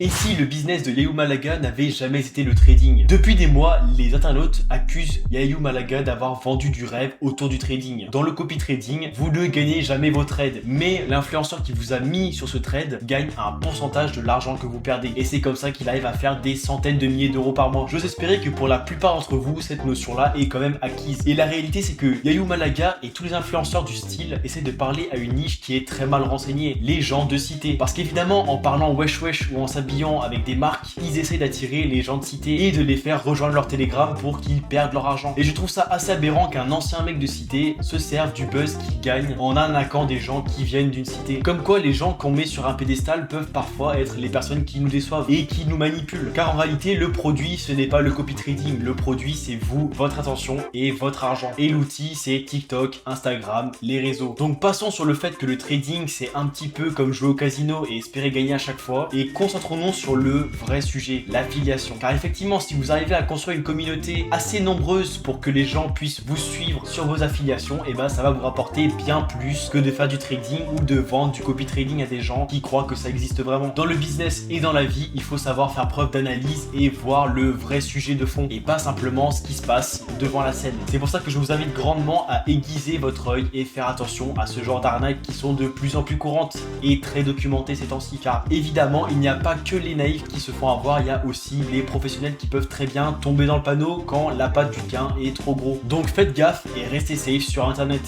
Et si le business de Yayu Malaga n'avait jamais été le trading? Depuis des mois, les internautes accusent Yayu Malaga d'avoir vendu du rêve autour du trading. Dans le copy trading, vous ne gagnez jamais vos trades, mais l'influenceur qui vous a mis sur ce trade gagne un pourcentage de l'argent que vous perdez. Et c'est comme ça qu'il arrive à faire des centaines de milliers d'euros par mois. J'ose espérer que pour la plupart d'entre vous, cette notion-là est quand même acquise. Et la réalité, c'est que Yayu Malaga et tous les influenceurs du style essaient de parler à une niche qui est très mal renseignée, les gens de cité. Parce qu'évidemment, en parlant wesh wesh ou en s'habillant avec des marques, ils essaient d'attirer les gens de cité et de les faire rejoindre leur Telegram pour qu'ils perdent leur argent. Et je trouve ça assez aberrant qu'un ancien mec de cité se serve du buzz qu'il gagne en arnaquant des gens qui viennent d'une cité. Comme quoi les gens qu'on met sur un pédestal peuvent parfois être les personnes qui nous déçoivent et qui nous manipulent. Car en réalité, le produit, ce n'est pas le copy trading. Le produit, c'est vous, votre attention et votre argent. Et l'outil, c'est TikTok, Instagram, les réseaux. Donc passons sur le fait que le trading, c'est un petit peu comme jouer au casino et espérer gagner à chaque fois. Et concentrons-nous sur le vrai sujet, l'affiliation. Car effectivement, si vous arrivez à construire une communauté assez nombreuse pour que les gens puissent vous suivre sur vos affiliations, et ben ça va vous rapporter bien plus que de faire du trading ou de vendre du copy trading à des gens qui croient que ça existe vraiment. Dans le business et dans la vie, il faut savoir faire preuve d'analyse et voir le vrai sujet de fond et pas simplement ce qui se passe devant la scène. C'est pour ça que je vous invite grandement à aiguiser votre œil et faire attention à ce genre d'arnaques qui sont de plus en plus courantes et très documentées ces temps-ci. Car évidemment, il n'y a pas que les naïfs qui se font avoir, il y a aussi les professionnels qui peuvent très bien tomber dans le panneau quand la patte du gain est trop gros. Donc faites gaffe et restez safe sur internet.